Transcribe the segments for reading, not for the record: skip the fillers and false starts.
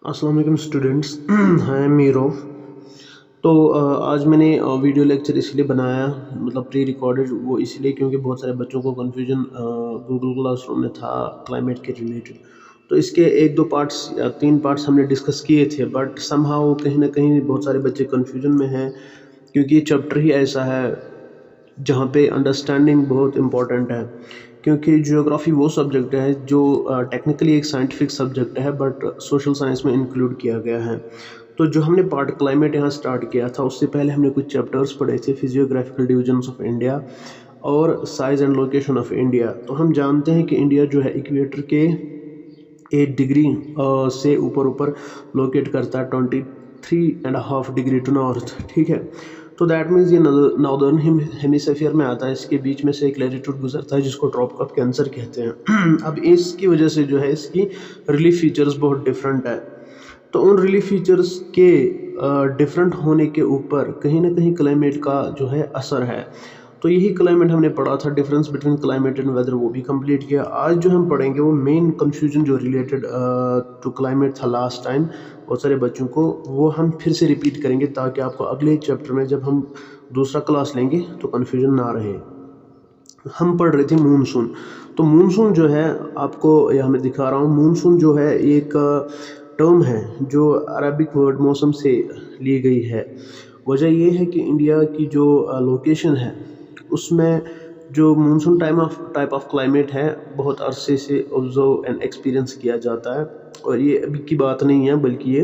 अस्सलाम वालेकुम students. I am Miro. तो आज मैंने वीडियो लेक्चर इसलिए बनाया, मतलब प्री रिकॉर्डेड, वो इसलिए क्योंकि बहुत सारे बच्चों को कन्फ्यूजन गूगल क्लासरूम में था क्लाइमेट के रिलेटेड। तो इसके एक दो पार्ट्स या तीन पार्ट्स हमने डिस्कस किए थे, बट समहाउ कहीं ना कहीं बहुत सारे बच्चे कन्फ्यूजन में हैं, क्योंकि ये चैप्टर ही ऐसा है जहाँ पे अंडरस्टैंडिंग बहुत इम्पॉर्टेंट है। क्योंकि जियोग्राफी वो सब्जेक्ट है जो टेक्निकली एक साइंटिफिक सब्जेक्ट है, बट सोशल साइंस में इंक्लूड किया गया है। तो जो हमने पार्ट क्लाइमेट यहाँ स्टार्ट किया था, उससे पहले हमने कुछ चैप्टर्स पढ़े थे, फिजियोग्राफिकल डिविजन्स ऑफ इंडिया और size and location of India. तो हम जानते हैं कि इंडिया जो है इक्वेटर के 8 डिग्री से ऊपर ऊपर लोकेट करता है, 23.5 डिग्री टू नॉर्थ। ठीक है, तो दैट मीन्स ये नॉर्दर्न हेमिस्फीयर में आता है। इसके बीच में से एक लैटिट्यूड गुजरता है जिसको ट्रॉपिक ऑफ कैंसर कहते हैं। अब इसकी वजह से जो है इसकी रिलीफ फीचर्स बहुत डिफरेंट है। तो उन रिलीफ फीचर्स के डिफरेंट होने के ऊपर कहीं ना कहीं क्लाइमेट का जो है असर है। तो यही क्लाइमेट हमने पढ़ा था, difference between climate and weather, वो भी कंप्लीट किया। आज जो हम पढ़ेंगे वो मेन कंफ्यूजन जो रिलेटेड टू क्लाइमेट था लास्ट टाइम बहुत सारे बच्चों को, वो हम फिर से रिपीट करेंगे ताकि आपको अगले चैप्टर में जब हम दूसरा क्लास लेंगे तो कन्फ्यूजन ना रहे। हम पढ़ रहे थे मूनसून। तो मूनसून जो है, आपको यहाँ मैं दिखा रहा हूँ, मूनसून जो है एक टर्म है जो अरबिक वर्ड मौसम से ली गई है। वजह ये है कि इंडिया की जो लोकेशन है उसमें जो मानसून टाइप ऑफ क्लाइमेट है बहुत अरसे से ऑब्जर्व एंड एक्सपीरियंस किया जाता है। और ये अभी की बात नहीं है, बल्कि ये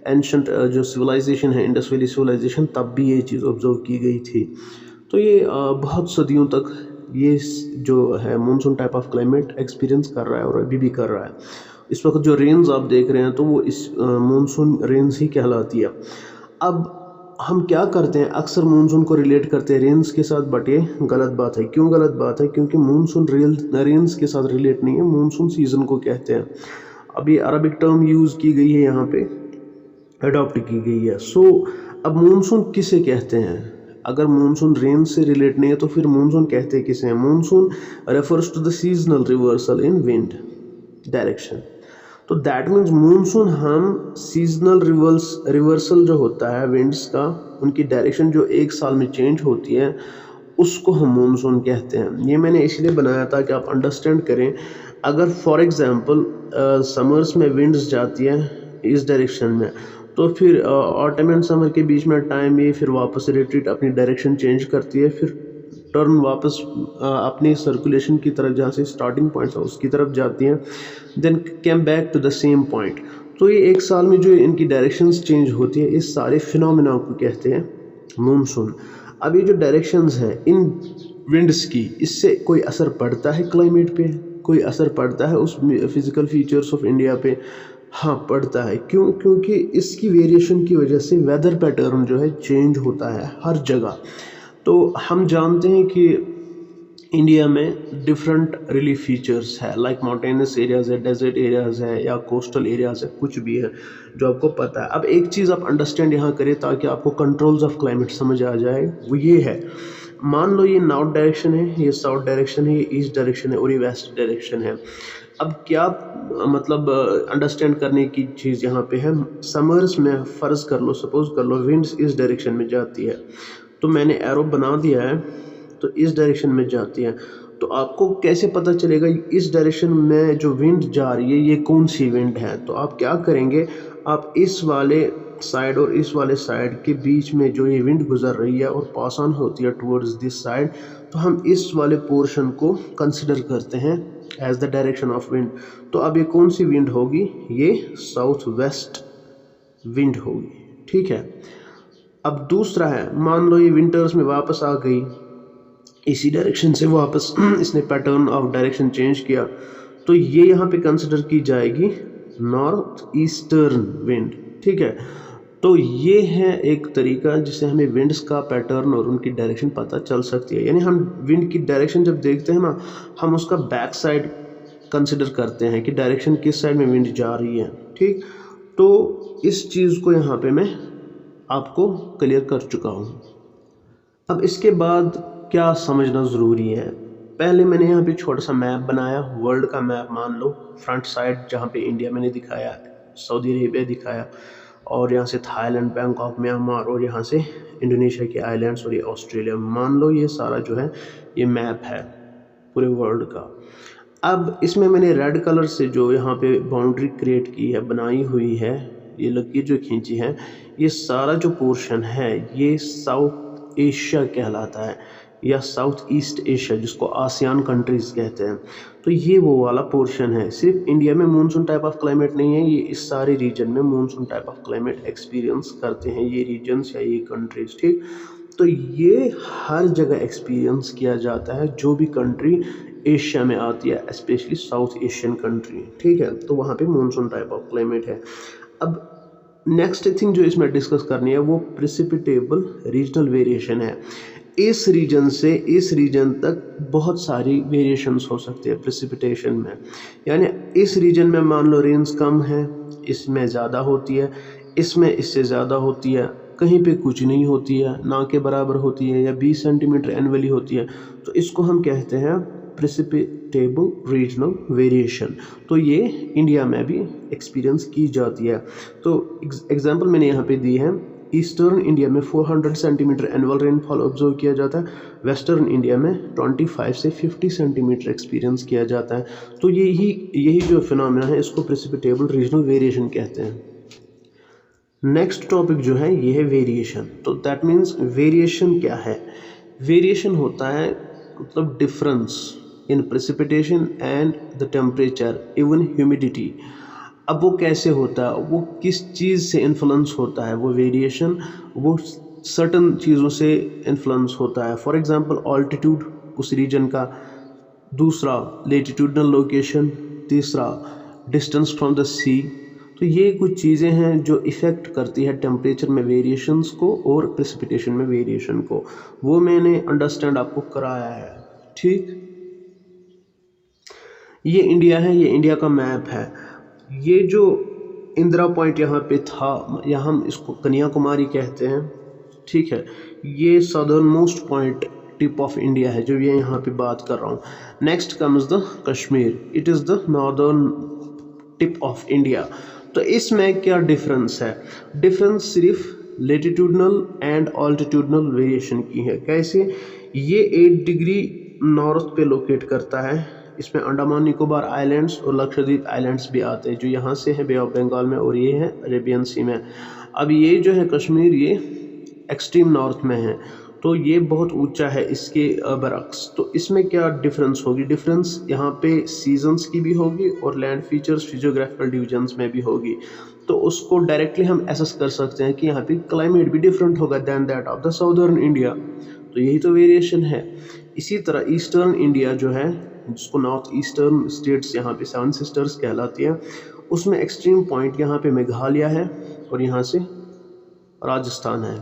एंशंट जो सिविलाइजेशन है, इंडस वैली सिविलाइजेशन, तब भी ये चीज़ ऑब्जर्व की गई थी। तो ये बहुत सदियों तक ये जो है monsoon type of climate experience कर रहा है और अभी भी कर रहा है। इस वक्त जो रेंज आप देख रहे हैं तो वो इस मानसून रेंज ही कहलाती है। अब हम क्या करते हैं, अक्सर मानसून को रिलेट करते हैं रेंज के साथ, बट ये गलत बात है। क्यों गलत बात है? क्योंकि मानसून रेंज के साथ रिलेट नहीं है, मानसून सीजन को कहते हैं। अब ये अरबिक टर्म यूज़ की गई है, यहाँ पे अडॉप्ट की गई है। सो अब मानसून किसे कहते हैं? अगर मानसून रेंज से रिलेट नहीं है तो फिर मानसून कहते किसे हैं? Monsoon refers to the seasonal reversal in wind direction. तो दैट मीन्स मानसून हम सीजनल रिवर्सल जो होता है विंड्स का, उनकी डायरेक्शन जो एक साल में चेंज होती है, उसको हम मानसून कहते हैं। ये मैंने इसलिए बनाया था कि आप अंडरस्टैंड करें। अगर फॉर एग्जांपल समर्स में विंड्स जाती है इस डायरेक्शन में, तो फिर ऑटम एंड समर के बीच में टाइम ये फिर वापस रिट्रीट अपनी डायरेक्शन चेंज करती है, फिर टर्न वापस अपनी सर्कुलेशन की तरफ, जहाँ से स्टार्टिंग पॉइंट है उसकी तरफ जाती हैं, then came back to the same point. तो ये एक साल में जो इनकी डायरेक्शंस चेंज होती है, इस सारे फिनोमेना को कहते हैं मानसून। अब ये जो डायरेक्शंस हैं इन विंड्स की, इससे कोई असर पड़ता है क्लाइमेट पे? कोई असर पड़ता है उस फिजिकल फीचर्स ऑफ इंडिया पे? हाँ, पड़ता है। क्यों? क्योंकि इसकी वेरिएशन की वजह से वेदर पैटर्न जो है चेंज होता है हर जगह। तो हम जानते हैं कि इंडिया में डिफरेंट रिलीफ फीचर्स है, लाइक माउंटेनस एरियाज है, डेजर्ट एरियाज है, या कोस्टल एरियाज है, कुछ भी है जो आपको पता है। अब एक चीज़ आप अंडरस्टैंड यहाँ करें ताकि आपको कंट्रोल्स ऑफ क्लाइमेट समझ आ जाए, वो ये है, मान लो ये नॉर्थ डायरेक्शन है, ये साउथ डायरेक्शन है, ये ईस्ट डायरेक्शन है और ये वेस्ट डायरेक्शन है। अब क्या मतलब अंडरस्टैंड करने की चीज़ यहाँ पे है, समर्स में फ़र्ज़ कर लो, सपोज कर लो विंड्स इस डायरेक्शन में जाती है, तो मैंने एरो बना दिया है, तो इस डायरेक्शन में जाती है। तो आपको कैसे पता चलेगा इस डायरेक्शन में जो विंड जा रही है ये कौन सी विंड है? तो आप क्या करेंगे, आप इस वाले साइड और इस वाले साइड के बीच में जो ये विंड गुजर रही है और पास ऑन होती है टुवर्ड्स दिस साइड, तो हम इस वाले पोर्शन को कंसिडर करते हैं as the direction of wind. तो अब ये कौन सी विंड होगी? ये साउथ वेस्ट विंड होगी। ठीक है। अब दूसरा है, मान लो ये विंटर्स में वापस आ गई, इसी डायरेक्शन से वापस इसने पैटर्न ऑफ डायरेक्शन चेंज किया, तो ये यहाँ पे कंसिडर की जाएगी नॉर्थ ईस्टर्न विंड। ठीक है। तो ये है एक तरीका जिससे हमें विंड्स का पैटर्न और उनकी डायरेक्शन पता चल सकती है। यानी हम विंड की डायरेक्शन जब देखते हैं ना, हम उसका बैक साइड कंसिडर करते हैं कि डायरेक्शन किस साइड में विंड जा रही है। ठीक, तो इस चीज़ को यहाँ पे मैं आपको क्लियर कर चुका हूँ। अब इसके बाद क्या समझना ज़रूरी है, पहले मैंने यहाँ पे छोटा सा मैप बनाया, वर्ल्ड का मैप मान लो, फ्रंट साइड जहाँ पे इंडिया मैंने दिखाया है, सऊदी अरेबिया दिखाया, और यहाँ से थाईलैंड, बैंकॉक, म्यांमार, और यहाँ से इंडोनेशिया के आइलैंड्स, और ये ऑस्ट्रेलिया। मान लो ये सारा जो है ये मैप है पूरे वर्ल्ड का। अब इसमें मैंने रेड कलर से जो यहाँ पे बाउंड्री क्रिएट की है, बनाई हुई है, ये लकीर जो खींची है, ये सारा जो पोर्शन है ये साउथ एशिया कहलाता है, या साउथ ईस्ट एशिया, जिसको आसियान कंट्रीज़ कहते हैं। तो ये वो वाला पोर्शन है। सिर्फ इंडिया में मानसून टाइप ऑफ क्लाइमेट नहीं है, ये इस सारे रीजन में monsoon type of climate experience करते हैं ये रीजन्स या ये कंट्रीज़, ठीक। तो ये हर जगह एक्सपीरियंस किया जाता है जो भी कंट्री एशिया में आती है, स्पेशली साउथ एशियन कंट्री, ठीक है। तो वहाँ पे मानसून टाइप ऑफ क्लाइमेट है। अब नेक्स्ट थिंग जो इसमें डिस्कस करनी है वो प्रेसिपिटेबल रीजनल वेरिएशन है। इस रीजन से इस रीजन तक बहुत सारी वेरिएशंस हो सकती है प्रेसिपिटेशन में। यानी इस रीजन में मान लो रेंज कम है, इसमें ज़्यादा होती है, इसमें इससे ज़्यादा होती है, कहीं पे कुछ नहीं होती है, ना के बराबर होती है, या 20 सेंटीमीटर एनुअली होती है। तो इसको हम कहते हैं प्रेसिपिटेबल रीजनल वेरिएशन। तो ये इंडिया में भी एक्सपीरियंस की जाती है। तो एग्जांपल मैंने यहाँ पे दी है, ईस्टर्न इंडिया में 400 सेंटीमीटर एनुअल रेनफॉल ऑब्जर्व किया जाता है, वेस्टर्न इंडिया में 25 से 50 सेंटीमीटर एक्सपीरियंस किया जाता है। तो यही जो फिनोमेना है इसको प्रेसिपिटेबल रीजनल वेरिएशन कहते हैं। नेक्स्ट टॉपिक जो है ये है वेरिएशन। तो दैट मीन्स वेरिएशन क्या है? वेरिएशन होता है मतलब difference in precipitation and the temperature, even humidity. अब वो कैसे होता है, वो किस चीज़ से इन्फ्लुएंस होता है? वो वेरिएशन वो सर्टन चीज़ों से इन्फ्लुएंस होता है। फॉर एग्जांपल ऑल्टीट्यूड उस रीजन का, दूसरा लेटिट्यूडनल लोकेशन, तीसरा डिस्टेंस फ्रॉम द सी। तो ये कुछ चीज़ें हैं जो इफ़ेक्ट करती है टेम्परेचर में वेरिएशंस को और प्रेसिपिटेशन में वेरिएशन को। वो मैंने अंडरस्टैंड आपको कराया है, ठीक। ये इंडिया है, ये इंडिया का मैप है। ये जो इंदिरा पॉइंट यहाँ पे था, या हम इसको कन्याकुमारी कहते हैं, ठीक है। ये southern most point tip of India है जो ये यहाँ पे बात कर रहा हूँ। Next comes the Kashmir, it is the northern tip of India. तो इसमें क्या डिफरेंस है? डिफरेंस सिर्फ लेटिट्यूडनल एंड ऑल्टीट्यूडनल वेरिएशन की है। कैसे? ये 8 डिग्री नॉर्थ पे लोकेट करता है। इसमें अंडमान निकोबार आइलैंड्स और लक्षद्वीप आइलैंड्स भी आते हैं जो यहाँ से है बे ऑफ बंगाल में, और ये है अरेबियन सी में। अब ये जो है कश्मीर, ये एक्सट्रीम नॉर्थ में है, तो ये बहुत ऊंचा है इसके बरक्स। तो इसमें क्या डिफरेंस होगी? डिफरेंस यहाँ पे सीजन्स की भी होगी और लैंड फीचर्स फिजियोग्राफिकल डिविजन्स में भी होगी। तो उसको डायरेक्टली हम एसेस कर सकते हैं कि यहाँ पे क्लाइमेट भी डिफरेंट होगा than that of the southern India. तो यही तो वेरिएशन है। इसी तरह ईस्टर्न इंडिया जो है, जिसको नॉर्थ ईस्टर्न स्टेट्स यहाँ पे 7 सिस्टर्स कहलाती हैं, उसमें एक्सट्रीम पॉइंट यहाँ पे मेघालय है और यहाँ से राजस्थान है।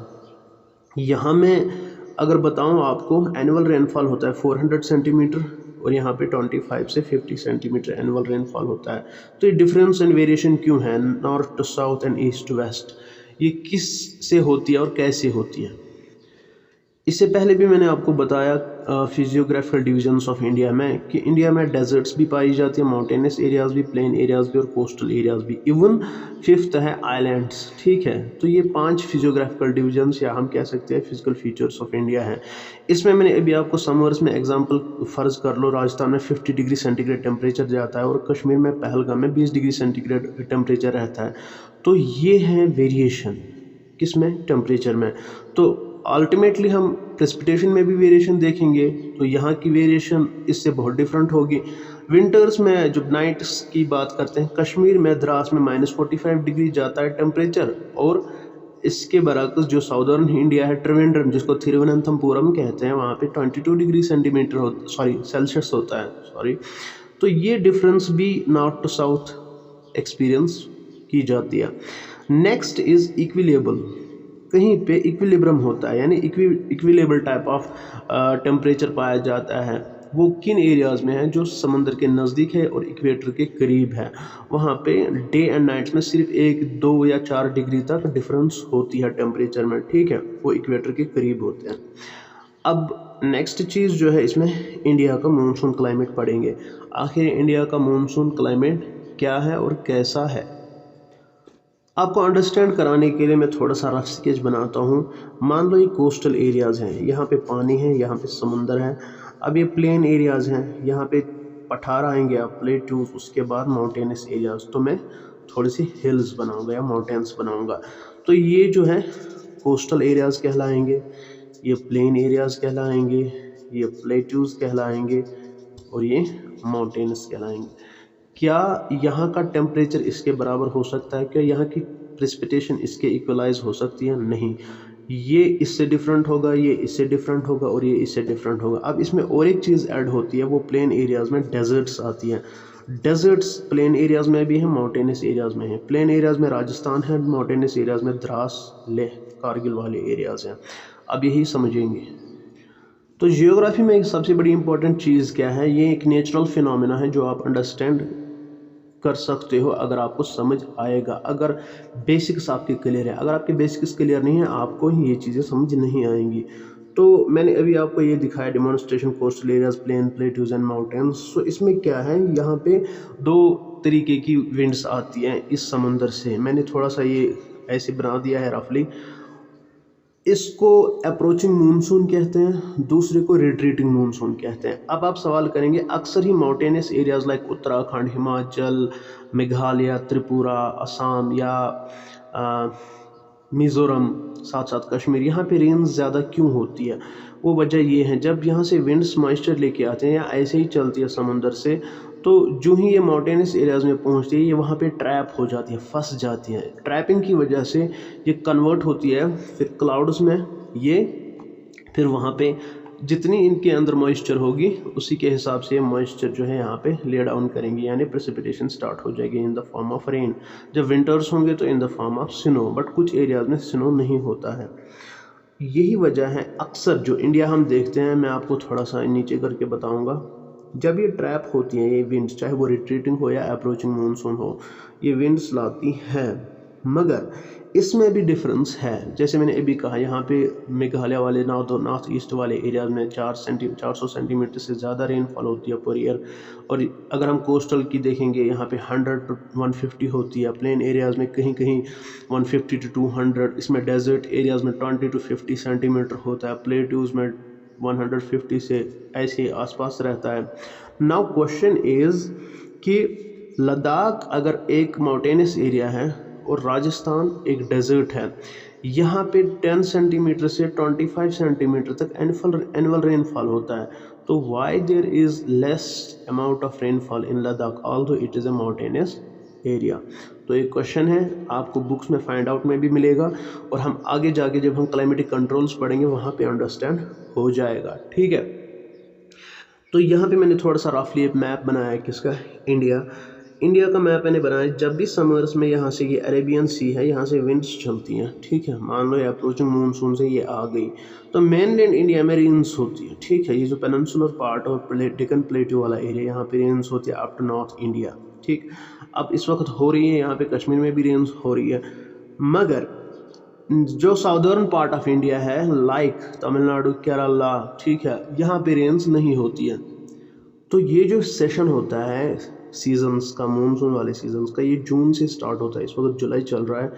यहाँ में अगर बताऊँ आपको, एनुअल रेनफॉल होता है 400 सेंटीमीटर और यहाँ पे 25 से 50 सेंटीमीटर एनुअल रेनफॉल होता है। तो ये डिफरेंस एंड वेरिएशन क्यों है north to south and east to west? ये किस से होती है और कैसे होती है? इससे पहले भी मैंने आपको बताया फिजियोग्राफिकल डिविजन्स ऑफ इंडिया में कि इंडिया में डेजर्ट्स भी पाई जाती हैं, माउंटेनस एरियाज़ भी, प्लेन एरियाज़ भी और कोस्टल एरियाज़ भी। इवन 5th है आइलैंड्स, ठीक है। तो ये 5 फिजियोग्राफिकल डिविजन्स या हम कह सकते हैं फिजिकल फीचर्स ऑफ इंडिया है। इसमें मैंने अभी आपको समर्स में एग्जाम्पल फ़र्ज़ कर लो, राजस्थान में 50 डिग्री सेंटीग्रेड टेम्परेचर जाता है और कश्मीर में पहलगाम में 20 डिग्री सेंटीग्रेड टेम्परेचर रहता है। तो ये है वेरिएशन किसमें? टेम्परेचर में। तो अल्टीमेटली हम प्रेसिपिटेशन में भी वेरिएशन देखेंगे, तो यहाँ की वेरिएशन इससे बहुत डिफरेंट होगी। विंटर्स में जब नाइट्स की बात करते हैं, कश्मीर में द्रास में -45 डिग्री जाता है टेम्परेचर, और इसके बरक्स जो साउदर्न इंडिया है, त्रिवेंद्रम जिसको थिरुवनंतपुरम कहते हैं, वहाँ पे 22 डिग्री सेल्सियस होता है। तो ये डिफरेंस भी नॉर्थ टू साउथ एक्सपीरियंस की जाती है। Next is equable. कहीं पे इक्विलिब्रियम होता है, यानी इक्विलेबल टाइप ऑफ टेम्परेचर पाया जाता है। वो किन एरियाज़ में है? जो समंदर के नज़दीक है और इक्वेटर के करीब है। वहाँ पे डे एंड नाइट्स में सिर्फ 1, 2 या 4 डिग्री तक डिफरेंस होती है टेम्परेचर में, ठीक है। वो इक्वेटर के करीब होते हैं। अब नेक्स्ट चीज़ जो है, इसमें इंडिया का मानसून क्लाइमेट पढ़ेंगे। आखिर इंडिया का मानसून क्लाइमेट क्या है और कैसा है? आपको अंडरस्टैंड कराने के लिए मैं थोड़ा सा रफ स्केच बनाता हूँ। मान लो ये कोस्टल एरियाज़ हैं, यहाँ पे पानी है, यहाँ पे समुंदर है। अब ये प्लेन एरियाज़ हैं, यहाँ पे पठार आएंगे आप, प्लेट्यूज, उसके बाद माउंटेनस एरियाज़। तो मैं थोड़ी सी हिल्स बनाऊंगा या माउंटेन्स बनाऊंगा। तो ये जो है कोस्टल एरियाज़ कहलाएंगे, ये प्लेन एरियाज़ कहलाएंगे, ये प्लेट्यूज कहलाएंगे और ये माउंटेन्स कहलाएंगे। क्या यहाँ का टेम्परेचर इसके बराबर हो सकता है? क्या यहाँ की प्रेसिपिटेशन इसके इक्वलाइज हो सकती है? नहीं, ये इससे डिफरेंट होगा, ये इससे डिफरेंट होगा और ये इससे डिफरेंट होगा। अब इसमें और एक चीज़ ऐड होती है, वो प्लेन एरियाज़ में डेजर्ट्स आती हैं। डेजर्ट्स प्लेन एरियाज़ में भी हैं, माउंटेनस एरियाज़ में हैं। प्लेन एरियाज़ में राजस्थान है, माउंटेनस एरियाज़ में द्रास, लेह, कारगिल वाले एरियाज़ हैं। अब यही समझेंगे। तो जियोग्राफी में एक सबसे बड़ी इंपॉर्टेंट चीज़ क्या है? ये एक नेचुरल फिनोमेना है जो आप अंडरस्टैंड कर सकते हो अगर आपको समझ आएगा, अगर बेसिक्स आपके क्लियर है। अगर आपके बेसिक्स क्लियर नहीं है, आपको ये चीज़ें समझ नहीं आएंगी। तो मैंने अभी आपको ये दिखाया demonstration, coastal areas, plain, plateaus and mountains. So इसमें क्या है, यहाँ पे दो तरीके की विंड्स आती हैं इस समुंदर से। मैंने थोड़ा सा ये ऐसे बना दिया है रफली। इसको अप्रोचिंग मानसून कहते हैं, दूसरे को रिट्रीटिंग मानसून कहते हैं। अब आप सवाल करेंगे, अक्सर ही mountainous areas like Uttarakhand, Himachal, Meghalaya, Tripura, Assam या मिज़ोरम, साथ साथ कश्मीर, यहाँ पे रेंज ज़्यादा क्यों होती है? वो वजह ये है, जब यहाँ से विंड्स मॉइस्चर लेके आते हैं या ऐसे ही चलती है समुंदर से, तो जो ही ये माउंटेनस एरियाज़ में पहुँचती है, ये वहाँ पे ट्रैप हो जाती है, फंस जाती हैं। ट्रैपिंग की वजह से ये कन्वर्ट होती है फिर क्लाउड्स में। ये फिर वहाँ पे जितनी इनके अंदर मॉइस्चर होगी, उसी के हिसाब से मॉइस्चर जो है यहाँ पे ले डाउन करेंगे, यानी प्रेसिपिटेशन स्टार्ट हो जाएगी in the form of rain. जब विंटर्स होंगे तो in the form of snow, but कुछ एरियाज़ में स्नो नहीं होता है। यही वजह है अक्सर जो इंडिया हम देखते हैं, मैं आपको थोड़ा सा नीचे करके बताऊंगा। जब ये ट्रैप होती हैं ये विंड्स, चाहे वो रिट्रीटिंग हो या अप्रोचिंग मानसून हो, ये विंड्स लाती हैं। मगर इसमें भी डिफरेंस है। जैसे मैंने अभी कहा, यहाँ पे मेघालय वाले नॉर्थ ईस्ट वाले एरियाज में 400 सेंटीमीटर से ज़्यादा रेनफॉल होती है पर ईयर। और अगर हम कोस्टल की देखेंगे, यहाँ पे 100 to 150 होती है। प्लेन एरियाज़ में कहीं कहीं 150 to 200। इसमें डेजर्ट एरियाज़ में 20 to 50 सेंटीमीटर होता है। प्लेट्यूज़ में 150 से ऐसे आसपास रहता है। नाउ क्वेश्चन इज़ कि लद्दाख अगर एक माउंटेनस एरिया है और राजस्थान एक डेजर्ट है, यहाँ पे 10 सेंटीमीटर से 25 सेंटीमीटर तक एनुअल रेनफॉल होता है। तो why there is less amount of rainfall in Ladakh although it is a mountainous area? तो एक क्वेश्चन है, आपको बुक्स में फाइंड आउट में भी मिलेगा और हम आगे जाके जब हम क्लाइमेटिक कंट्रोल्स पढ़ेंगे वहाँ पे अंडरस्टैंड हो जाएगा। ठीक है, तो यहाँ पे मैंने थोड़ा सा रफली एक मैप बनाया है, किसका? इंडिया का मैप मैंने बनाया। जब भी समर्स में यहाँ से ये अरेबियन सी है, यहाँ से विंड्स चलती हैं, ठीक है, मान लो ये अप्रोचिंग मानसून से ये आ गई, तो मेनलैंड इंडिया में रेन्स होती है। ठीक है, ये जो पेनिनसुलर पार्ट और डेक्कन प्लेटू वाला एरिया, यहाँ पे रेन्स होती है अप टू नॉर्थ इंडिया। ठीक, अब इस वक्त हो रही है, यहाँ पे कश्मीर में भी रेन्स हो रही है। मगर जो साउदर्न पार्ट ऑफ इंडिया है, लाइक तमिलनाडु, केरला, ठीक है, यहाँ पे रेन्स नहीं होती है। तो ये जो सेशन होता है सीजन्स का, मानसून वाले सीजन्स का, ये जून से स्टार्ट होता है। इस वक्त जुलाई चल रहा है,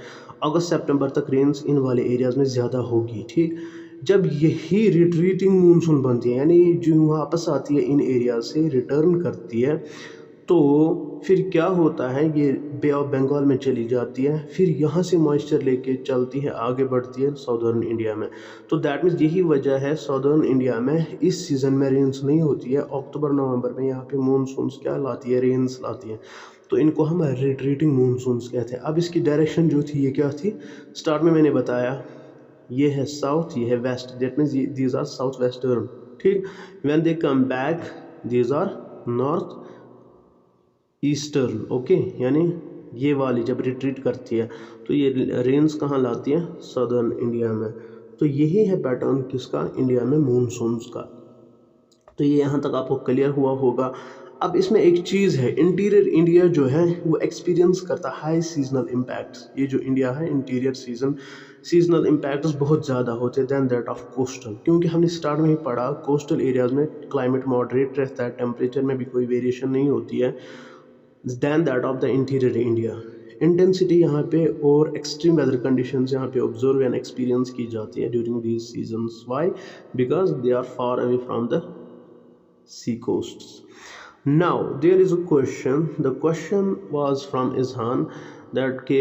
अगस्त सितंबर तक रेंज इन वाले एरियाज़ में ज़्यादा होगी। ठीक, जब यही रिट्रीटिंग मानसून बनती है, यानी जो वापस आती है इन एरिया से, रिटर्न करती है, तो फिर क्या होता है, ये बे ऑफ बंगाल में चली जाती है, फिर यहाँ से मॉइस्चर लेके चलती है, आगे बढ़ती है साउदर्न इंडिया में। तो दैट मीन्स यही वजह है साउदर्न इंडिया में इस सीज़न में रेंस नहीं होती है। अक्टूबर नवंबर में यहाँ पे मानसून्स क्या लाती है, रेंस लाती है। तो इनको हम रिट्रीटिंग मानसून्स कहते हैं। अब इसकी डायरेक्शन जो थी, ये क्या थी? स्टार्ट में मैंने बताया, ये है साउथ, ये है west, that means these are south western. ठीक, when they come back these are north eastern. Okay, यानी ये वाली जब रिट्रीट करती है तो ये रेंस कहाँ लाती है? सदर्न इंडिया में। तो यही है पैटर्न किसका? इंडिया में मानसून्स का। तो ये यहाँ तक आपको क्लियर हुआ होगा। अब इसमें एक चीज़ है, इंटीरियर इंडिया जो है वो एक्सपीरियंस करता है हाई सीजनल इम्पैक्ट्स। ये जो इंडिया है, इंटीरियर सीजनल इम्पैक्ट्स बहुत ज़्यादा होते हैं दैन दैट ऑफ कोस्टल, क्योंकि हमने स्टार्ट में ही पढ़ा कोस्टल एरियाज़ में क्लाइमेट मॉडरेट रहता है, टेम्परेचर में भी कोई वेरिएशन नहीं होती है than that of the interior India. Intensity यहाँ पे और एक्सट्रीम वेदर कंडीशंस यहाँ पे ऑब्जर्व एंड एक्सपीरियंस की जाती है during these seasons. Why? Because they are far away from the sea coasts. Now there is a question. The question was from Izhan that के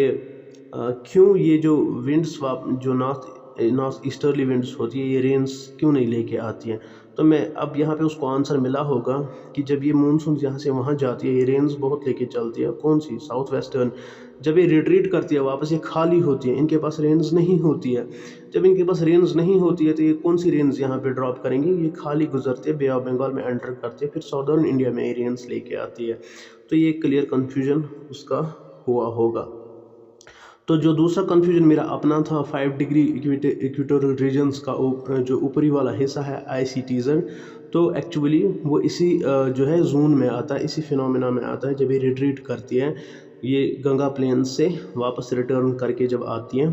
क्यों ये जो विंड स्वाप जो नॉर्थ ईस्टर्ली विंड्स होती है ये रेंस क्यों नहीं लेके आती हैं. तो मैं अब यहाँ पे उसको आंसर मिला होगा कि जब ये मानसून यहाँ से वहाँ जाती है ये रेंस बहुत लेके चलती है. कौन सी? South western. जब ये रिट्रीट करती है वापस ये खाली होती है, इनके पास रेंज नहीं होती है. जब इनके पास रेंज नहीं होती है तो ये कौन सी रेंज यहाँ पे ड्रॉप करेंगे? ये खाली गुजरते हैं, बे ऑफ बंगाल में एंटर करते हैं, फिर साउदर्न इंडिया में ये रेंज लेके आती है. तो ये क्लियर कन्फ्यूजन उसका हुआ होगा. तो जो दूसरा कन्फ्यूजन मेरा अपना था 5 डिग्री इक्वेटोरियल रीजन्स का जो ऊपरी वाला हिस्सा है ICTZ, तो एक्चुअली वो इसी जो है जोन में आता है, इसी फिनोमेना में आता है. जब ये रिट्रीट करती है ये गंगा प्लेन से वापस रिटर्न करके जब आती है,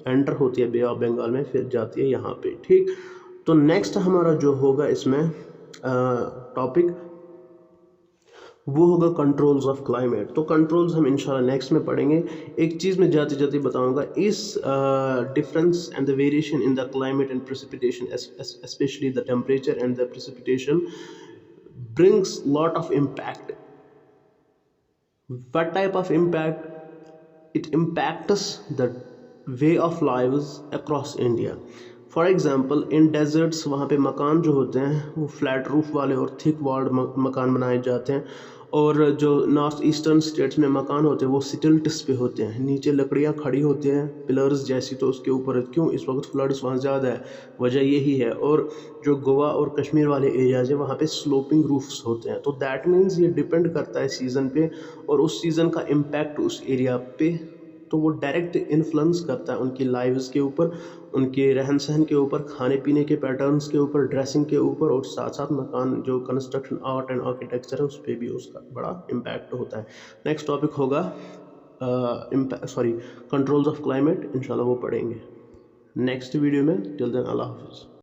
एंटर होती है बे ऑफ बंगाल में, फिर जाती है यहाँ पे. ठीक. तो नेक्स्ट हमारा जो होगा इसमें टॉपिक वो होगा कंट्रोल्स ऑफ क्लाइमेट. तो कंट्रोल्स हम इंशाल्लाह नेक्स्ट में पढ़ेंगे. एक चीज़ मैं जाते जाते बताऊंगा, इस difference and the variation in the climate and precipitation, especially the temperature and the precipitation brings lot of impact. What type of impact? It impacts the way of lives across India. For example in desserts वहाँ पे मकान जो होते हैं वो flat roof वाले और thick walled मकान बनाए जाते हैं, और जो नॉर्थ ईस्टर्न स्टेट्स में मकान होते हैं वो सिटिल्ट्स पे होते हैं, नीचे लकड़ियाँ खड़ी होती हैं पिलर्स जैसी, तो उसके ऊपर क्यों इस वक्त फ्लड्स वहाँ ज़्यादा है, वजह यही है. और जो गोवा और कश्मीर वाले एरियाज है वहाँ पे स्लोपिंग रूफ्स होते हैं. तो दैट मीन्स ये डिपेंड करता है सीज़न पे, और उस सीज़न का इम्पैक्ट उस एरिया पे, तो वो डायरेक्ट इन्फ्लुएंस करता है उनकी लाइव्स के ऊपर, उनके रहन सहन के ऊपर, खाने पीने के पैटर्न्स के ऊपर, ड्रेसिंग के ऊपर, और साथ साथ मकान जो कंस्ट्रक्शन आर्ट एंड आर्किटेक्चर है उस पर भी उसका बड़ा इम्पैक्ट होता है. नेक्स्ट टॉपिक होगा कंट्रोल्स ऑफ क्लाइमेट. इंशाल्लाह वो पढ़ेंगे नेक्स्ट वीडियो में. टिल देन अल्लाह हाफिज़.